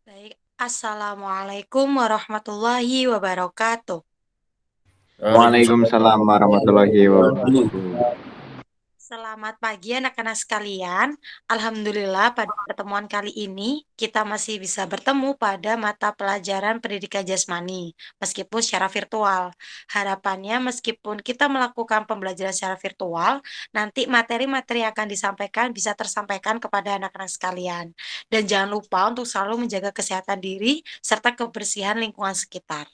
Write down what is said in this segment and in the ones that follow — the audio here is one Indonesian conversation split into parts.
Baik, Assalamualaikum warahmatullahi wabarakatuh. Waalaikumsalam warahmatullahi wabarakatuh. Selamat pagi anak-anak sekalian. Alhamdulillah pada pertemuan kali ini kita masih bisa bertemu pada mata pelajaran pendidikan jasmani meskipun secara virtual. Harapannya meskipun kita melakukan pembelajaran secara virtual, nanti materi-materi yang akan disampaikan bisa tersampaikan kepada anak-anak sekalian. Dan jangan lupa untuk selalu menjaga kesehatan diri serta kebersihan lingkungan sekitar.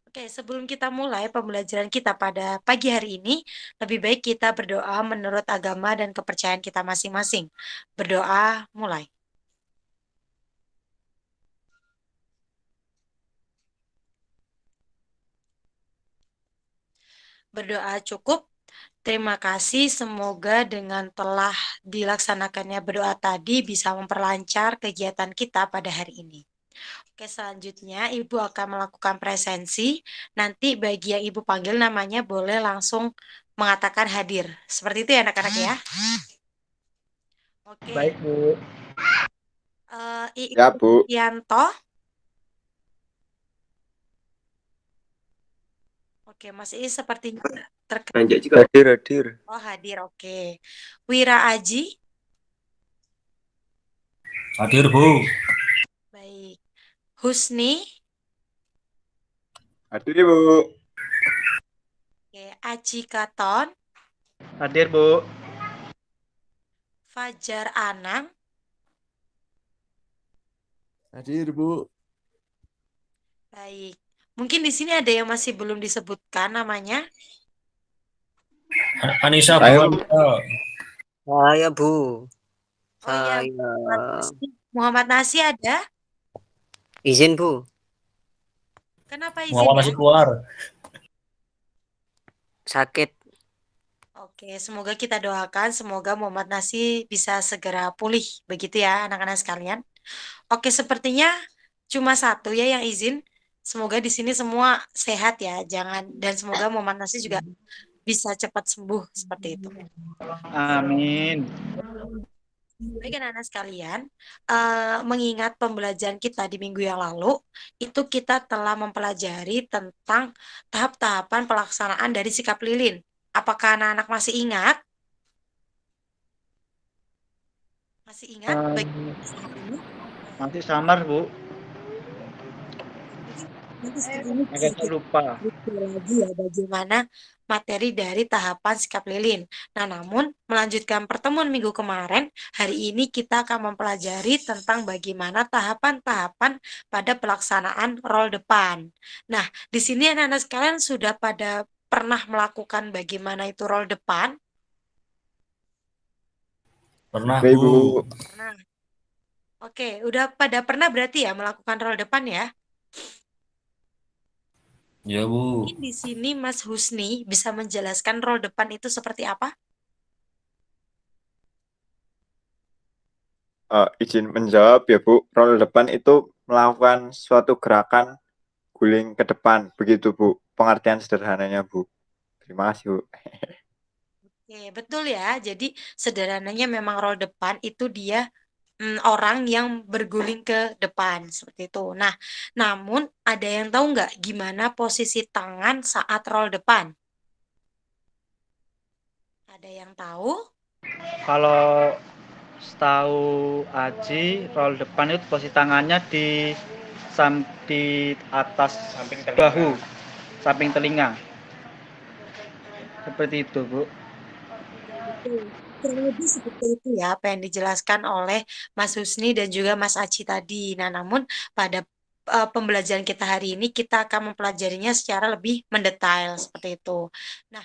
Oke, sebelum kita mulai pembelajaran kita pada pagi hari ini, lebih baik kita berdoa menurut agama dan kepercayaan kita masing-masing. Berdoa mulai. Berdoa cukup. Terima kasih, semoga dengan telah dilaksanakannya berdoa tadi bisa memperlancar kegiatan kita pada hari ini. Oke, selanjutnya Ibu akan melakukan presensi. Nanti bagi yang Ibu panggil namanya boleh langsung mengatakan hadir. Seperti itu ya anak-anak ya. Baik, Oke. Bu. Ya, Bu. Yanto. Oke, Mas Iis sepertinya terkait. Anjak juga. Hadir, hadir. Oh, hadir. Oke. Wira Aji. Hadir, Bu. Baik. Husni. Hadir, Bu. Oke. Aji Katon. Hadir, Bu. Fajar Anang. Hadir, Bu. Baik. Mungkin di sini ada yang masih belum disebutkan namanya. Anissa, Bu. Saya, Bu. Anissa. Saya Bu, Oh iya, saya Muhammad Nasi. Muhammad Nasi ada? izin Bu, Kenapa Muhammad izinnya? masih keluar. sakit. Oke, semoga kita doakan, semoga Muhammad Nasi bisa segera pulih, begitu ya anak-anak sekalian. Oke, sepertinya cuma satu ya yang izin. Semoga di sini semua sehat ya, jangan dan semoga Muhammad Nasi juga bisa cepat sembuh seperti itu. Amin. Baik anak-anak sekalian, mengingat pembelajaran kita di minggu yang lalu, itu kita telah mempelajari tentang tahap-tahapan pelaksanaan dari sikap lilin. Apakah anak-anak masih ingat? Masih ingat Um, baik ini? Masih samar, Bu. Mungkin nanti setelah ini bisa Agak kita lupa. review lagi ya bagaimana materi dari tahapan sikap lilin. Nah, namun melanjutkan pertemuan minggu kemarin, hari ini kita akan mempelajari tentang bagaimana tahapan-tahapan pada pelaksanaan rol depan. Nah, di sini anak-anak sekalian sudah pada pernah melakukan bagaimana itu rol depan? Pernah, Baik, Bu. Bu. Pernah. Oke, udah pada pernah berarti ya melakukan rol depan ya? Ya, Bu. Mungkin di sini Mas Husni bisa menjelaskan rol depan itu seperti apa? Izin menjawab ya, Bu. Roll depan itu melakukan suatu gerakan guling ke depan. Begitu, Bu. Pengertian sederhananya, Bu. Terima kasih, Bu. Oke, betul ya. Jadi sederhananya memang rol depan itu dia orang yang berguling ke depan seperti itu. Nah, namun ada yang tahu nggak gimana posisi tangan saat rol depan? Ada yang tahu? Kalau setahu Aji, roll depan itu posisi tangannya di atas samping bahu, samping telinga. Seperti itu, Bu. Oke, betul. Kurang lebih seperti itu ya apa yang dijelaskan oleh Mas Husni dan juga Mas Aci tadi. Nah, namun pada pembelajaran kita hari ini kita akan mempelajarinya secara lebih mendetail seperti itu. Nah,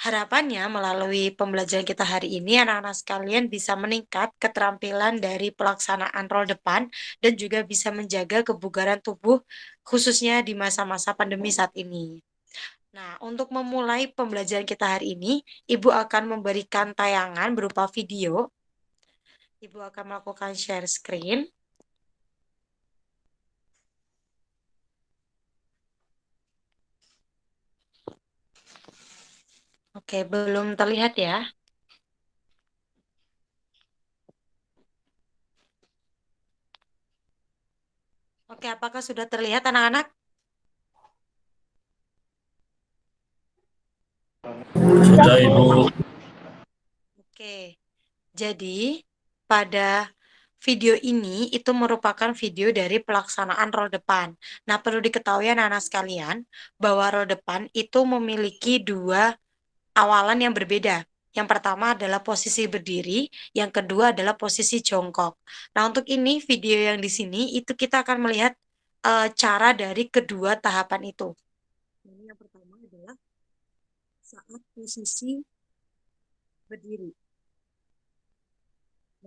harapannya melalui pembelajaran kita hari ini anak-anak sekalian bisa meningkat keterampilan dari pelaksanaan rol depan dan juga bisa menjaga kebugaran tubuh khususnya di masa-masa pandemi saat ini. Nah, untuk memulai pembelajaran kita hari ini, Ibu akan memberikan tayangan berupa video. Ibu akan melakukan share screen. Oke, belum terlihat ya. Oke, apakah sudah terlihat anak-anak? Sudah Ibu. Oke, jadi pada video ini itu merupakan video dari pelaksanaan roll depan. Nah, perlu diketahui anak-anak sekalian bahwa roll depan itu memiliki dua awalan yang berbeda. Yang pertama adalah posisi berdiri, yang kedua adalah posisi jongkok. Nah, untuk ini video yang di sini itu kita akan melihat cara dari kedua tahapan itu. Ini yang pertama adalah saat posisi berdiri.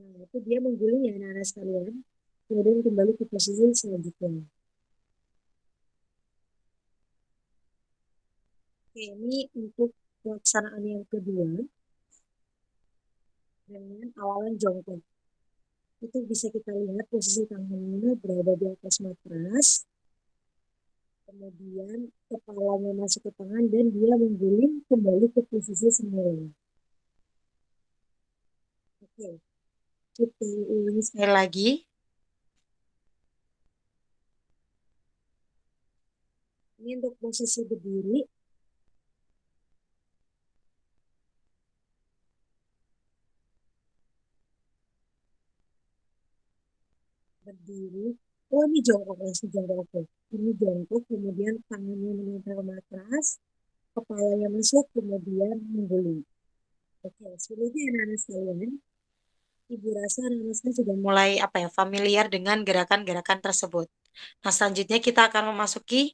Nah, itu dia mengguling ya anak-anak sekalian. Kemudian kembali ke posisi selanjutnya. Oke, ini untuk pelaksanaan yang kedua dengan awalan jongkok. Itu bisa kita lihat posisi tangannya berada di atas matras. Kemudian kepalanya masuk ke tangan dan dia mengguling kembali ke posisi semula. Oke, kita ulangi sekali lagi. Ini untuk posisi berdiri. Berdiri. Oh, ini jongkok, langsung jongkok. Oke. Ini jongkok, kemudian tangannya menempel ke matras, kepalanya masuk, kemudian mengguling. Oke, selanjutnya anak-anak sekalian, Ibu rasa anak-anak sekalian sudah mulai familiar dengan gerakan-gerakan tersebut. Nah, selanjutnya kita akan memasuki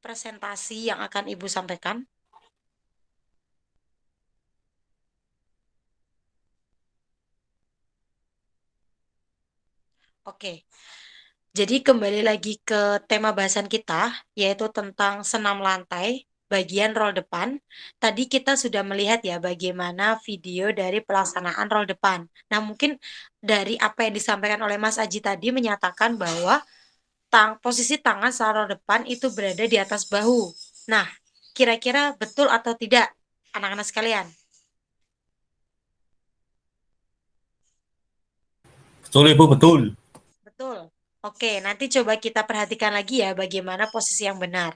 presentasi yang akan Ibu sampaikan. Oke, jadi kembali lagi ke tema bahasan kita, yaitu tentang senam lantai, bagian roll depan. Tadi kita sudah melihat ya bagaimana video dari pelaksanaan roll depan. Nah, mungkin dari apa yang disampaikan oleh Mas Aji tadi menyatakan bahwa posisi tangan saat roll depan itu berada di atas bahu. Nah, kira-kira betul atau tidak, anak-anak sekalian? Betul Ibu, betul. Betul. Oke, nanti coba kita perhatikan lagi ya bagaimana posisi yang benar.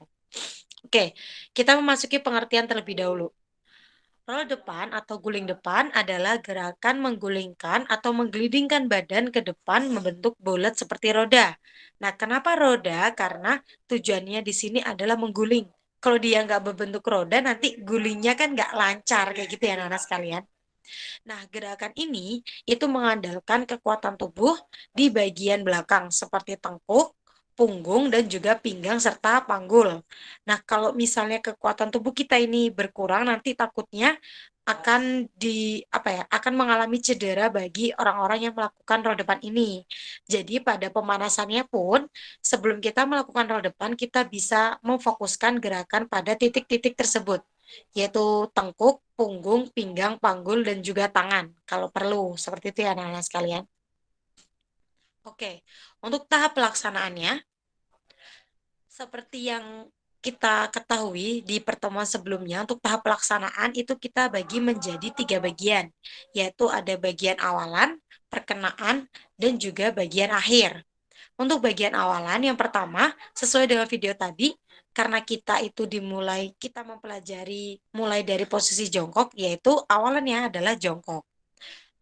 Oke, kita memasuki pengertian terlebih dahulu. Roll depan atau guling depan adalah gerakan menggulingkan atau menggelindingkan badan ke depan membentuk bulat seperti roda. Nah, kenapa roda? Karena tujuannya di sini adalah mengguling. Kalau dia nggak berbentuk roda, nanti gulingnya kan nggak lancar kayak gitu ya anak-anak sekalian. Nah, gerakan ini itu mengandalkan kekuatan tubuh di bagian belakang seperti tengkuk, punggung, dan juga pinggang serta panggul. Nah, kalau misalnya kekuatan tubuh kita ini berkurang, nanti takutnya akan akan mengalami cedera bagi orang-orang yang melakukan roll depan ini. Jadi pada pemanasannya pun sebelum kita melakukan roll depan kita bisa memfokuskan gerakan pada titik-titik tersebut, yaitu tengkuk, punggung, pinggang, panggul, dan juga tangan kalau perlu. Seperti itu ya anak-anak sekalian. Oke, untuk tahap pelaksanaannya, seperti yang kita ketahui di pertemuan sebelumnya, untuk tahap pelaksanaan itu kita bagi menjadi 3 bagian, yaitu ada bagian awalan, perkenaan, dan juga bagian akhir. Untuk bagian awalan, yang pertama, sesuai dengan video tadi, karena kita mempelajari mulai dari posisi jongkok, yaitu awalannya adalah jongkok.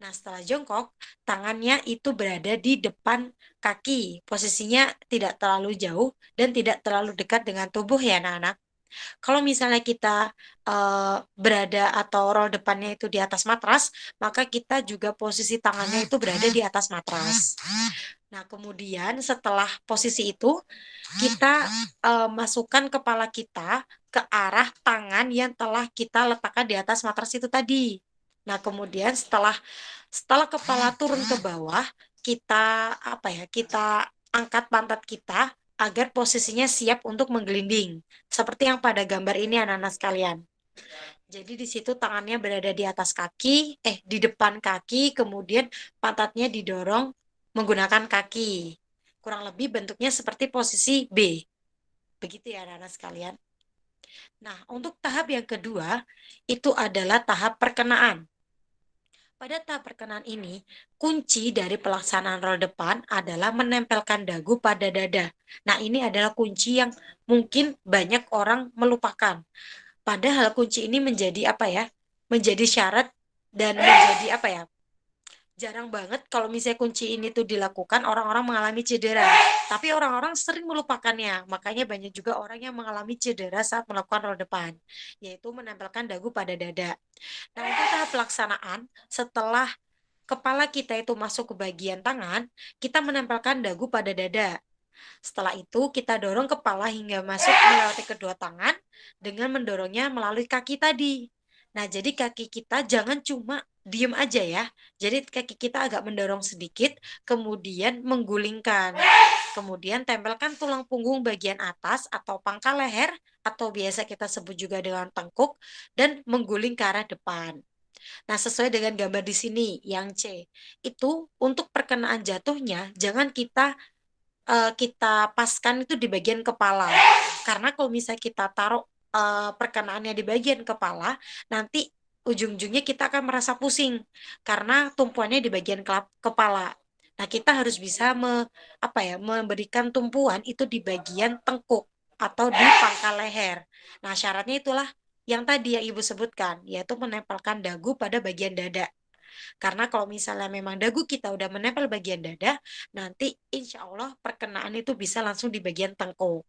Nah, setelah jongkok, tangannya itu berada di depan kaki. Posisinya tidak terlalu jauh dan tidak terlalu dekat dengan tubuh ya anak-anak. Kalau misalnya kita berada atau roll depannya itu di atas matras, maka kita juga posisi tangannya itu berada di atas matras. Nah, kemudian setelah posisi itu, kita masukkan kepala kita ke arah tangan yang telah kita letakkan di atas matras itu tadi. Nah, kemudian setelah kepala turun ke bawah, kita kita angkat pantat kita agar posisinya siap untuk menggelinding. Seperti yang pada gambar ini anak-anak sekalian. Jadi di situ tangannya berada di atas kaki, di depan kaki, kemudian pantatnya didorong menggunakan kaki. Kurang lebih bentuknya seperti posisi B. Begitu ya anak-anak sekalian. Nah, untuk tahap yang kedua itu adalah tahap perkenaan. Pada tahap perkenaan ini, kunci dari pelaksanaan roll depan adalah menempelkan dagu pada dada. Nah, ini adalah kunci yang mungkin banyak orang melupakan. Padahal kunci ini menjadi apa ya? Menjadi syarat dan menjadi apa ya? Jarang banget kalau misalnya kunci ini tuh dilakukan orang-orang mengalami cedera. Tapi orang-orang sering melupakannya. Makanya banyak juga orang yang mengalami cedera saat melakukan roll depan, yaitu menempelkan dagu pada dada. Nah, untuk tahap pelaksanaan setelah kepala kita itu masuk ke bagian tangan, kita menempelkan dagu pada dada. Setelah itu, kita dorong kepala hingga masuk melewati kedua tangan dengan mendorongnya melalui kaki tadi. Nah, jadi kaki kita jangan cuma diem aja ya. Jadi kaki kita agak mendorong sedikit, kemudian menggulingkan. Kemudian tempelkan tulang punggung bagian atas atau pangkal leher, atau biasa kita sebut juga dengan tengkuk, dan mengguling ke arah depan. Nah, sesuai dengan gambar di sini, yang C, itu untuk perkenaan jatuhnya, jangan kita paskan itu di bagian kepala. Karena kalau misalnya kita taruh perkenaannya di bagian kepala, nanti ujung-ujungnya kita akan merasa pusing karena tumpuannya di bagian kepala. Nah, kita harus bisa memberikan tumpuan itu di bagian tengkuk atau di pangkal leher. Nah, syaratnya itulah yang tadi yang Ibu sebutkan, yaitu menempelkan dagu pada bagian dada. Karena kalau misalnya memang dagu kita udah menempel bagian dada, nanti insya Allah perkenaan itu bisa langsung di bagian tengkuk.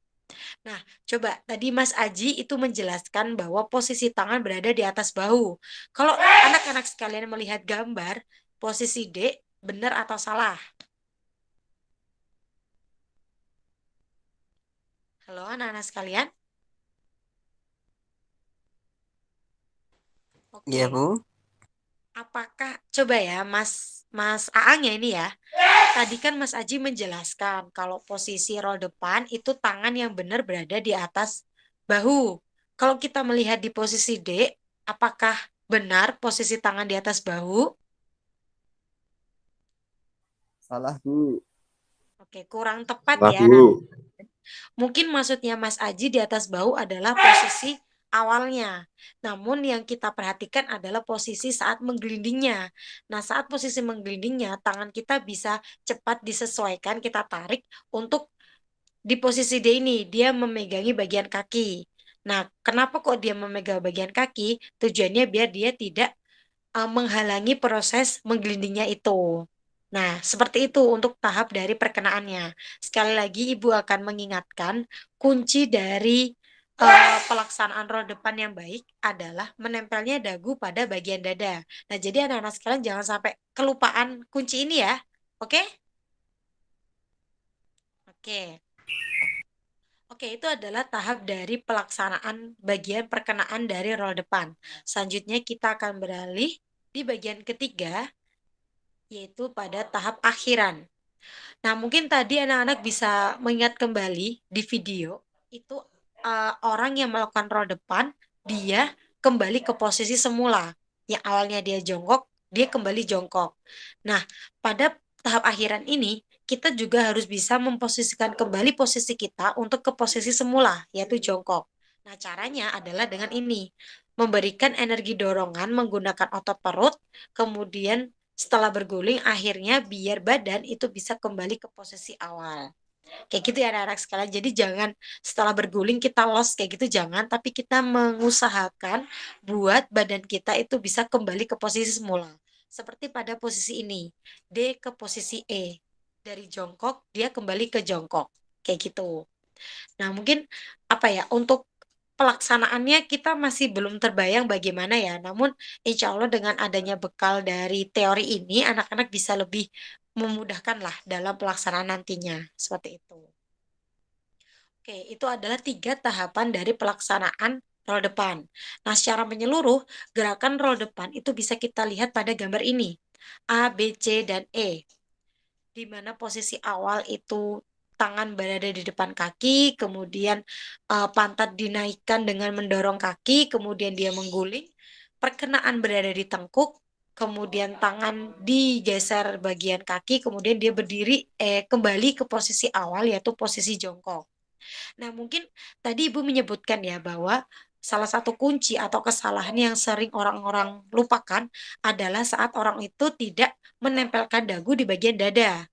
Nah, coba tadi Mas Aji itu menjelaskan bahwa posisi tangan berada di atas bahu. Kalau anak-anak sekalian melihat gambar, posisi D benar atau salah? Halo anak-anak sekalian? Iya, Oke. Bu. Apakah coba ya Mas Mas Aang ya ini ya. Tadi kan Mas Aji menjelaskan kalau posisi roll depan itu tangan yang benar berada di atas bahu. Kalau kita melihat di posisi D, apakah benar posisi tangan di atas bahu? Salah, Bu. Oke, kurang tepat Salah, ya. Nah, Bu. mungkin maksudnya Mas Aji di atas bahu adalah posisi awalnya. Namun yang kita perhatikan adalah posisi saat menggelindingnya. Nah, saat posisi menggelindingnya, tangan kita bisa cepat disesuaikan, kita tarik untuk di posisi D ini, dia memegangi bagian kaki. Nah, kenapa kok dia memegang bagian kaki? Tujuannya biar dia tidak menghalangi proses menggelindingnya itu. Nah, seperti itu untuk tahap dari perkenaannya. Sekali lagi, Ibu akan mengingatkan kunci dari pelaksanaan roll depan yang baik adalah menempelnya dagu pada bagian dada. Nah, jadi anak-anak sekalian jangan sampai kelupaan kunci ini ya. Oke? Oke. Oke, itu adalah tahap dari pelaksanaan bagian perkenaan dari roll depan. Selanjutnya kita akan beralih di bagian ketiga, yaitu pada tahap akhiran. Nah, mungkin tadi anak-anak bisa mengingat kembali di video, itu orang yang melakukan roll depan, dia kembali ke posisi semula. Yang awalnya dia jongkok, dia kembali jongkok. Nah, pada tahap akhiran ini, kita juga harus bisa memposisikan kembali posisi kita untuk ke posisi semula, yaitu jongkok. Nah, caranya adalah dengan ini, memberikan energi dorongan menggunakan otot perut, kemudian setelah berguling akhirnya biar badan itu bisa kembali ke posisi awal. Kayak gitu ya anak-anak sekalian. Jadi jangan setelah berguling kita lost kayak gitu jangan, tapi kita mengusahakan buat badan kita itu bisa kembali ke posisi semula. Seperti pada posisi ini, D ke posisi E. Dari jongkok dia kembali ke jongkok. Kayak gitu. Nah, mungkin apa ya untuk pelaksanaannya kita masih belum terbayang bagaimana ya. Namun insya Allah dengan adanya bekal dari teori ini anak-anak bisa lebih memudahkan lah dalam pelaksanaan nantinya. Seperti itu. Oke, itu adalah 3 tahapan dari pelaksanaan roll depan. Nah, secara menyeluruh, gerakan roll depan itu bisa kita lihat pada gambar ini. A, B, C, dan E. Di mana posisi awal itu tangan berada di depan kaki, kemudian pantat dinaikkan dengan mendorong kaki, kemudian dia mengguling, perkenaan berada di tengkuk, kemudian tangan digeser bagian kaki, kemudian dia berdiri kembali ke posisi awal yaitu posisi jongkok. Nah, mungkin tadi Ibu menyebutkan ya bahwa salah satu kunci atau kesalahan yang sering orang-orang lupakan adalah saat orang itu tidak menempelkan dagu di bagian dada.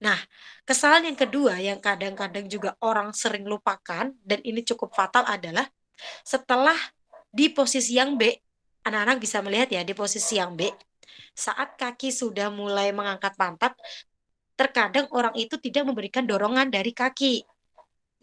Nah, kesalahan yang kedua yang kadang-kadang juga orang sering lupakan dan ini cukup fatal adalah setelah di posisi yang B, anak-anak bisa melihat ya di posisi yang B, saat kaki sudah mulai mengangkat pantat, terkadang orang itu tidak memberikan dorongan dari kaki.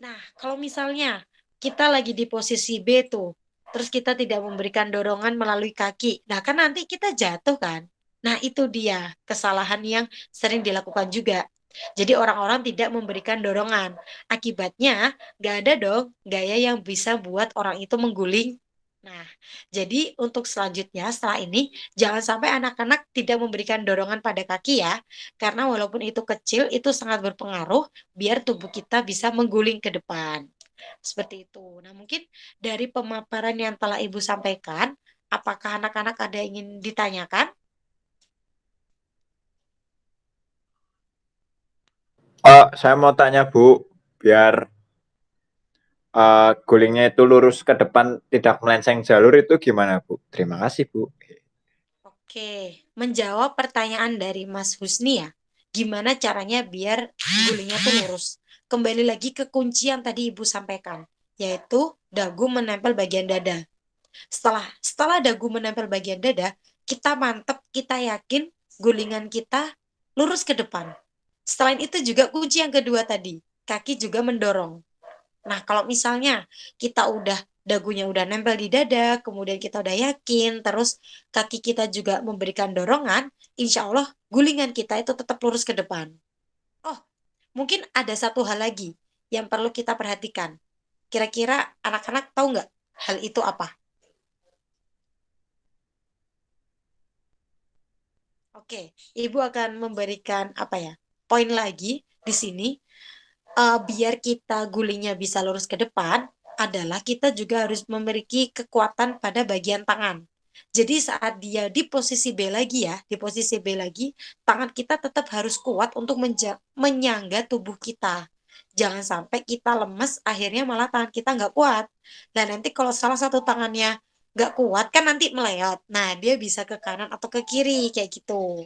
Nah, kalau misalnya kita lagi di posisi B tuh, terus kita tidak memberikan dorongan melalui kaki, nah kan nanti kita jatuh kan? Nah, itu dia kesalahan yang sering dilakukan juga. Jadi orang-orang tidak memberikan dorongan. Akibatnya, nggak ada dong gaya yang bisa buat orang itu mengguling. Nah, jadi untuk selanjutnya setelah ini, jangan sampai anak-anak tidak memberikan dorongan pada kaki ya. Karena walaupun itu kecil, itu sangat berpengaruh biar tubuh kita bisa mengguling ke depan. Seperti itu. Nah, mungkin dari pemaparan yang telah Ibu sampaikan, apakah anak-anak ada yang ingin ditanyakan? Saya mau tanya Bu, biar gulingnya itu lurus ke depan, tidak melenceng jalur itu gimana Bu? Terima kasih Bu. Oke, menjawab pertanyaan dari Mas Husni ya, gimana caranya biar gulingnya tuh lurus? Kembali lagi ke kunci yang tadi Ibu sampaikan, yaitu dagu menempel bagian dada. Setelah dagu menempel bagian dada, kita mantep, kita yakin gulingan kita lurus ke depan. Selain itu juga kunci yang kedua tadi, kaki juga mendorong. Nah, kalau misalnya kita udah dagunya udah nempel di dada, kemudian kita udah yakin, terus kaki kita juga memberikan dorongan, insya Allah gulingan kita itu tetap lurus ke depan. Oh, mungkin ada satu hal lagi yang perlu kita perhatikan. Kira-kira anak-anak tahu nggak hal itu apa? Oke, Ibu akan memberikan apa ya? Poin lagi di sini, biar kita gulingnya bisa lurus ke depan adalah kita juga harus memiliki kekuatan pada bagian tangan. Jadi saat dia di posisi B lagi ya, di posisi B lagi, tangan kita tetap harus kuat untuk menyangga tubuh kita. Jangan sampai kita lemes, akhirnya malah tangan kita nggak kuat. Dan nanti kalau salah satu tangannya nggak kuat, kan nanti meleot. Nah, dia bisa ke kanan atau ke kiri, kayak gitu.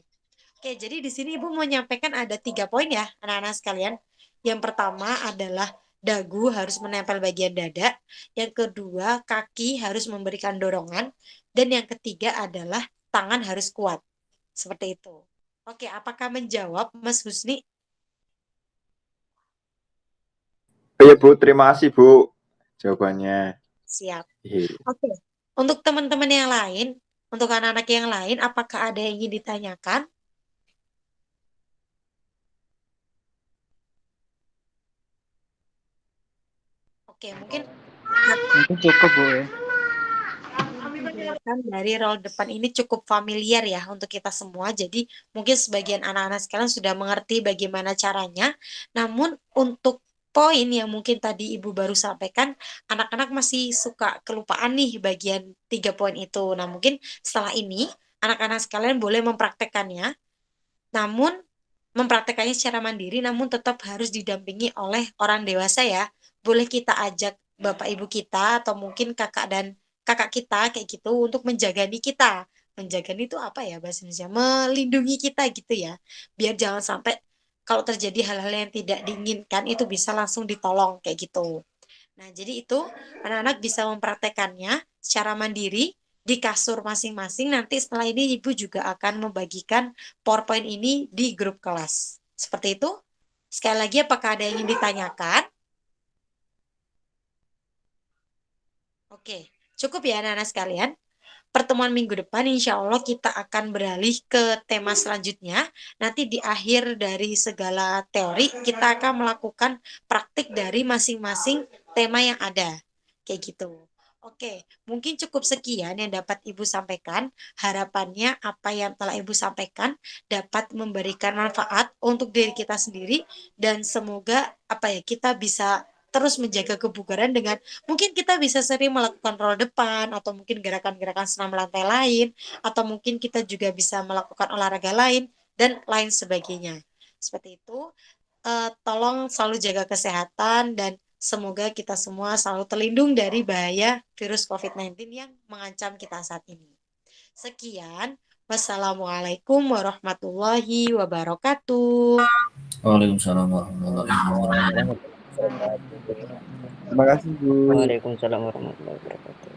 Oke, jadi di sini Ibu mau nyampaikan ada 3 poin ya, anak-anak sekalian. Yang pertama adalah dagu harus menempel bagian dada. Yang kedua, kaki harus memberikan dorongan. Dan yang ketiga adalah tangan harus kuat. Seperti itu. Oke, apakah menjawab Mas Husni? Iya Bu, terima kasih Bu jawabannya. Siap. Iya. Oke, untuk teman-teman yang lain, untuk anak-anak yang lain, apakah ada yang ingin ditanyakan? Oke, mungkin Mungkin cukup Bu ya. penjelasan dari role depan ini cukup familiar ya untuk kita semua. Jadi mungkin sebagian anak-anak sekarang sudah mengerti bagaimana caranya. Namun untuk poin yang mungkin tadi Ibu baru sampaikan, anak-anak masih suka kelupaan nih bagian 3 poin itu. Nah mungkin setelah ini anak-anak sekalian boleh mempraktekannya. Namun mempraktekannya secara mandiri, namun tetap harus didampingi oleh orang dewasa ya. Boleh kita ajak bapak ibu kita atau mungkin kakak dan kakak kita kayak gitu untuk menjagani kita. Menjagani itu apa ya bahasa Indonesia? Melindungi kita gitu ya. Biar jangan sampai kalau terjadi hal-hal yang tidak diinginkan itu bisa langsung ditolong kayak gitu. Nah, jadi itu anak-anak bisa mempraktekannya secara mandiri di kasur masing-masing. Nanti setelah ini Ibu juga akan membagikan PowerPoint ini di grup kelas. Seperti itu. Sekali lagi, apakah ada yang ingin ditanyakan? Oke, cukup ya anak-anak sekalian. Pertemuan minggu depan, insya Allah kita akan beralih ke tema selanjutnya. Nanti di akhir dari segala teori, kita akan melakukan praktik dari masing-masing tema yang ada. Kayak gitu. Oke, mungkin cukup sekian yang dapat Ibu sampaikan. Harapannya apa yang telah Ibu sampaikan dapat memberikan manfaat untuk diri kita sendiri dan semoga apa ya kita bisa terus menjaga kebugaran dengan mungkin kita bisa sering melakukan roll depan atau mungkin gerakan-gerakan senam lantai lain atau mungkin kita juga bisa melakukan olahraga lain dan lain sebagainya. Seperti itu. Tolong selalu jaga kesehatan dan Semoga kita semua selalu terlindung dari bahaya virus COVID-19 yang mengancam kita saat ini. Sekian, wassalamualaikum warahmatullahi wabarakatuh. Waalaikumsalam warahmatullahi wabarakatuh. Terima kasih Bu. Waalaikumsalam warahmatullahi wabarakatuh.